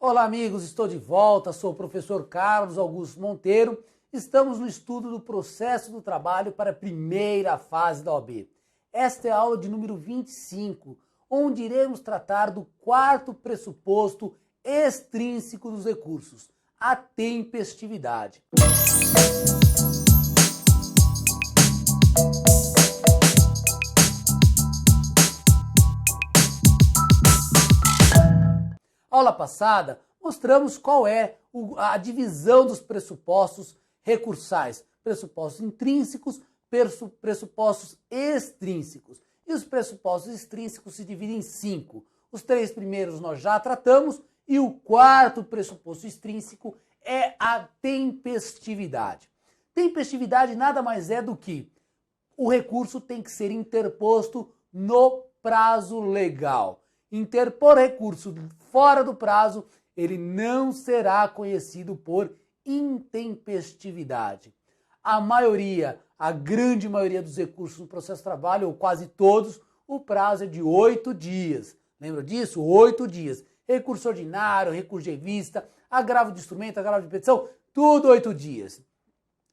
Olá amigos, estou de volta, sou o professor Carlos Augusto Monteiro. Estamos no estudo do processo do trabalho para a primeira fase da OAB. Esta é a aula de número 25, onde iremos tratar do quarto pressuposto extrínseco dos recursos, a tempestividade. Aula passada, mostramos qual é a divisão dos pressupostos recursais, pressupostos intrínsecos, pressupostos extrínsecos. E os pressupostos extrínsecos se dividem em 5. Os 3 primeiros nós já tratamos e o quarto pressuposto extrínseco é a tempestividade. Tempestividade nada mais é do que o recurso tem que ser interposto no prazo legal. Interpor recurso fora do prazo, ele não será conhecido por intempestividade. A grande maioria dos recursos no processo de trabalho, ou quase todos, o prazo é de 8 dias. Lembra disso? 8 dias. Recurso ordinário, recurso de revista, agravo de instrumento, agravo de petição, tudo 8 dias.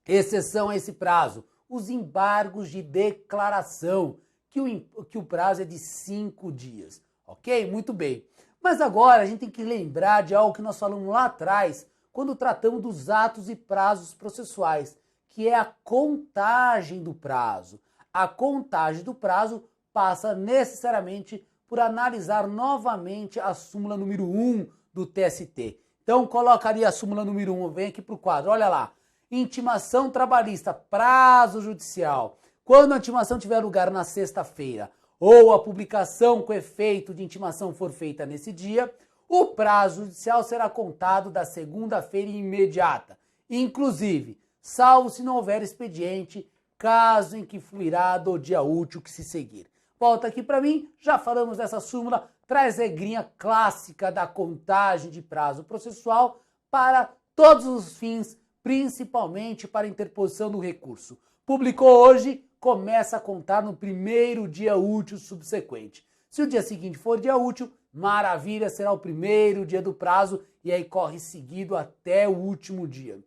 Exceção a esse prazo, os embargos de declaração, que o prazo é de 5 dias. Ok? Muito bem. Mas agora a gente tem que lembrar de algo que nós falamos lá atrás, quando tratamos dos atos e prazos processuais, que é a contagem do prazo. A contagem do prazo passa necessariamente por analisar novamente a súmula número 1 do TST. Então, colocaria a súmula número 1, vem aqui para o quadro, olha lá. Intimação trabalhista, prazo judicial. Quando a intimação tiver lugar na sexta-feira, ou a publicação com efeito de intimação for feita nesse dia, o prazo judicial será contado da segunda-feira imediata, inclusive, salvo se não houver expediente, caso em que fluirá do dia útil que se seguir. Volta aqui para mim, já falamos dessa súmula, traz regrinha clássica da contagem de prazo processual para todos os fins, principalmente para a interposição do recurso. Publicou hoje, começa a contar no primeiro dia útil subsequente. Se o dia seguinte for dia útil, maravilha, será o primeiro dia do prazo e aí corre seguido até o último dia.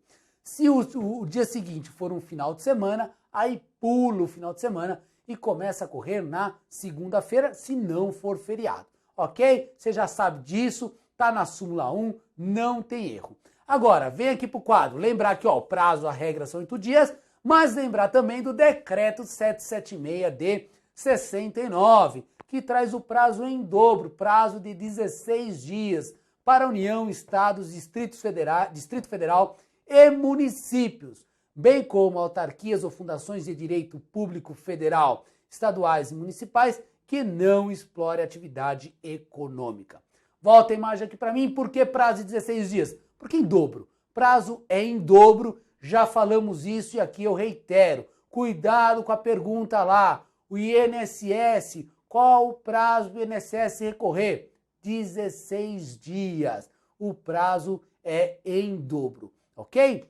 Se o dia seguinte for um final de semana, aí pula o final de semana e começa a correr na segunda-feira, se não for feriado. Ok? Você já sabe disso, tá na súmula 1, não tem erro. Agora, vem aqui pro quadro, lembrar que o prazo, a regra são 8 dias, mas lembrar também do decreto 776 de 69, que traz o prazo em dobro, prazo de 16 dias para a União, Estados, Distrito Federal e municípios, bem como autarquias ou fundações de direito público federal, estaduais e municipais que não explorem atividade econômica. Volta a imagem aqui para mim, por que prazo de 16 dias? Porque em dobro, prazo é em dobro. Já falamos isso e aqui eu reitero. Cuidado com a pergunta lá. O INSS, qual o prazo do INSS recorrer? 16 dias. O prazo é em dobro, ok?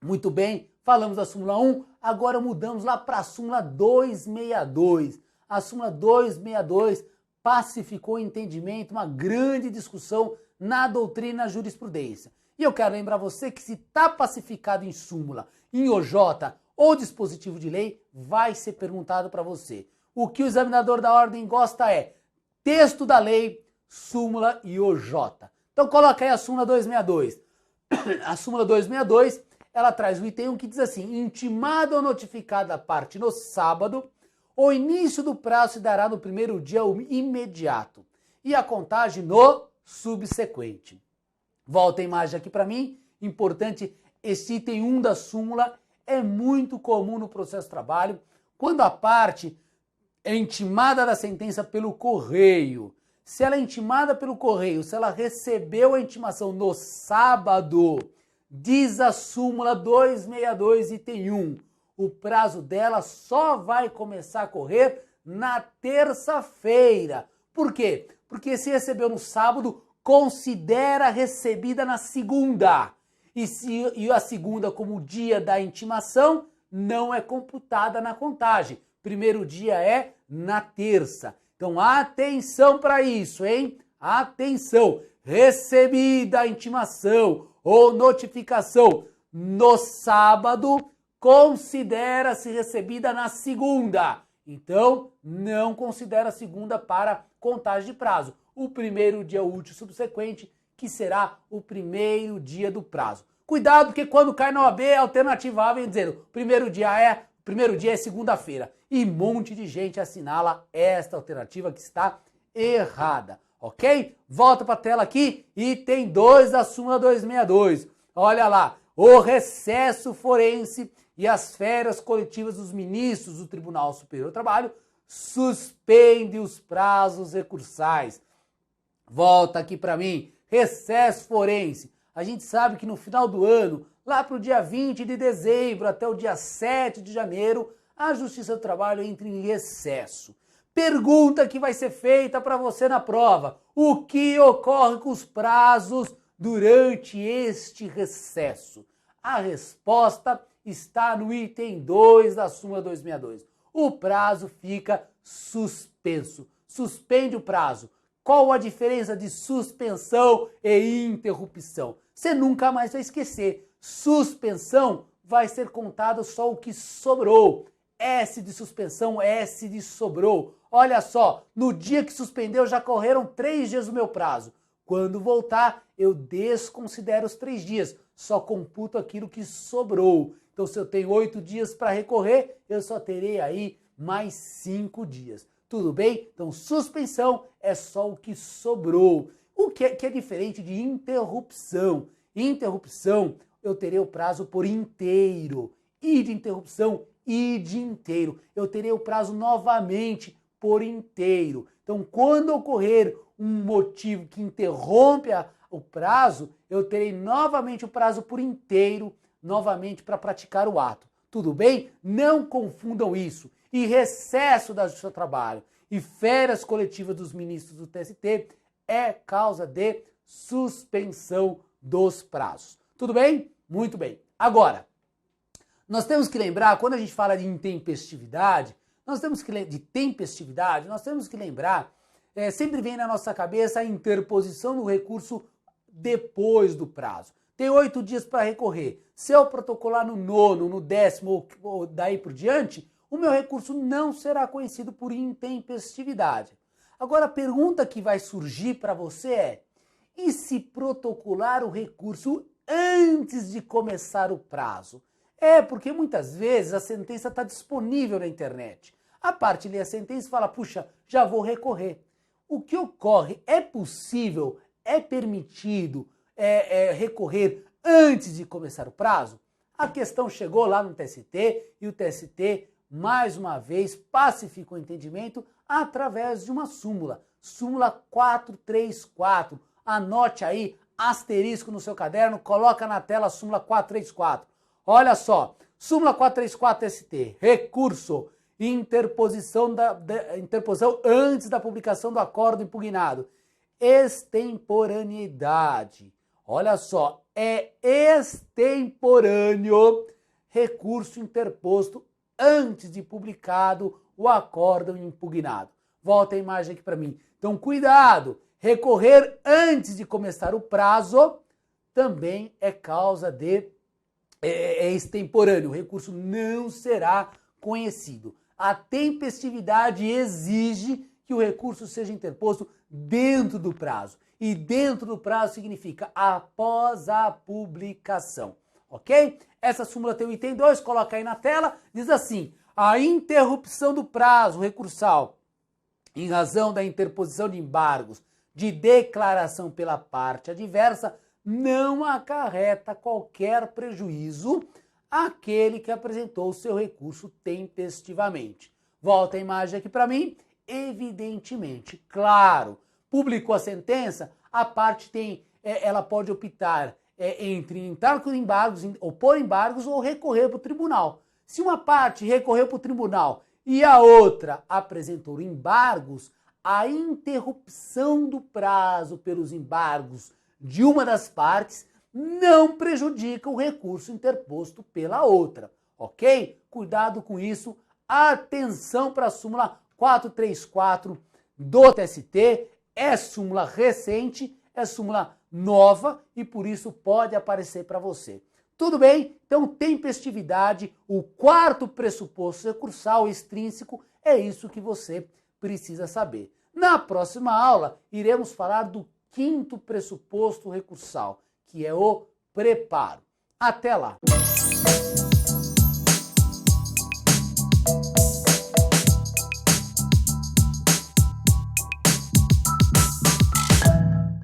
Muito bem, falamos da súmula 1, agora mudamos lá para a súmula 262. A súmula 262 pacificou o entendimento, uma grande discussão na doutrina e na jurisprudência. E eu quero lembrar você que se está pacificado em súmula, em OJ ou dispositivo de lei, vai ser perguntado para você. O que o examinador da ordem gosta é texto da lei, súmula e OJ. Então coloca aí a súmula 262. A súmula 262, ela traz o item 1 que diz assim: intimada ou notificada a parte no sábado, o início do prazo se dará no primeiro dia imediato e a contagem no subsequente. Volta a imagem aqui para mim, importante, esse item 1 da súmula é muito comum no processo de trabalho, quando a parte é intimada da sentença pelo correio. Se ela é intimada pelo correio, se ela recebeu a intimação no sábado, diz a súmula 262, item 1, o prazo dela só vai começar a correr na terça-feira. Por quê? Porque se recebeu no sábado, considera recebida na segunda. E a segunda, como dia da intimação, não é computada na contagem. Primeiro dia é na terça. Então, atenção para isso, hein? Atenção! Recebida a intimação ou notificação no sábado, considera-se recebida na segunda. Então, não considera a segunda para contagem de prazo. O primeiro dia útil subsequente, que será o primeiro dia do prazo. Cuidado, porque quando cai na OAB, a alternativa A vem dizendo primeiro dia é segunda-feira. E um monte de gente assinala esta alternativa que está errada, ok? Volta para a tela aqui, item 2 da súmula 262. Olha lá, o recesso forense e as férias coletivas dos ministros do Tribunal Superior do Trabalho suspende os prazos recursais. Volta aqui para mim, recesso forense. A gente sabe que no final do ano, lá para o dia 20 de dezembro até o dia 7 de janeiro, a Justiça do Trabalho entra em recesso. Pergunta que vai ser feita para você na prova. O que ocorre com os prazos durante este recesso? A resposta está no item 2 da súmula 262. O prazo fica suspenso. Suspende o prazo. Qual a diferença de suspensão e interrupção? Você nunca mais vai esquecer. Suspensão vai ser contado só o que sobrou. S de suspensão, S de sobrou. Olha só, no dia que suspendeu já correram 3 dias do meu prazo. Quando voltar, eu desconsidero os 3 dias. Só computo aquilo que sobrou. Então, se eu tenho 8 dias para recorrer, eu só terei aí mais 5 dias. Tudo bem? Então, suspensão é só o que sobrou. O que é diferente de interrupção. Interrupção, eu terei o prazo por inteiro. E de interrupção, e de inteiro. Eu terei o prazo novamente por inteiro. Então, quando ocorrer um motivo que interrompe o prazo, eu terei novamente o prazo por inteiro, novamente para praticar o ato. Tudo bem? Não confundam isso. E recesso da Justiça do Trabalho e férias coletivas dos ministros do TST é causa de suspensão dos prazos. Tudo bem? Muito bem. Agora, nós temos que lembrar, quando a gente fala de intempestividade, nós temos que lembrar, sempre vem na nossa cabeça a interposição do recurso depois do prazo. Tem 8 dias para recorrer. Se eu protocolar no 9º, no 10º ou daí por diante, o meu recurso não será conhecido por intempestividade. Agora, a pergunta que vai surgir para você é: e se protocolar o recurso antes de começar o prazo? Porque muitas vezes a sentença está disponível na internet. A parte lê a sentença e fala, puxa, já vou recorrer. O que ocorre? É possível, é permitido recorrer antes de começar o prazo? A questão chegou lá no TST e o TST, mais uma vez, pacificou o entendimento através de uma súmula. Súmula 434. Anote aí, asterisco no seu caderno, coloca na tela a súmula 434. Olha só, súmula 434 TST, recurso, interposição antes da publicação do acordo impugnado. Extemporaneidade. Olha só, é extemporâneo recurso interposto antes de publicado o acordo impugnado. Volta a imagem aqui para mim. Então, cuidado, recorrer antes de começar o prazo também é causa de extemporâneo. O recurso não será conhecido. A tempestividade exige que o recurso seja interposto dentro do prazo. E dentro do prazo significa após a publicação. Ok? Essa súmula tem o item 2, coloca aí na tela, diz assim: a interrupção do prazo recursal em razão da interposição de embargos de declaração pela parte adversa não acarreta qualquer prejuízo àquele que apresentou o seu recurso tempestivamente. Volta a imagem aqui para mim. Evidentemente, claro, publicou a sentença, a parte ela pode optar entre entrar com embargos, opor embargos ou recorrer para o tribunal. Se uma parte recorreu para o tribunal e a outra apresentou embargos, a interrupção do prazo pelos embargos de uma das partes não prejudica o recurso interposto pela outra, ok? Cuidado com isso, atenção para a súmula 434 do TST, é súmula recente, é súmula nova e por isso pode aparecer para você. Tudo bem? Então, tempestividade, o quarto pressuposto recursal extrínseco, é isso que você precisa saber. Na próxima aula, iremos falar do quinto pressuposto recursal, que é o preparo. Até lá!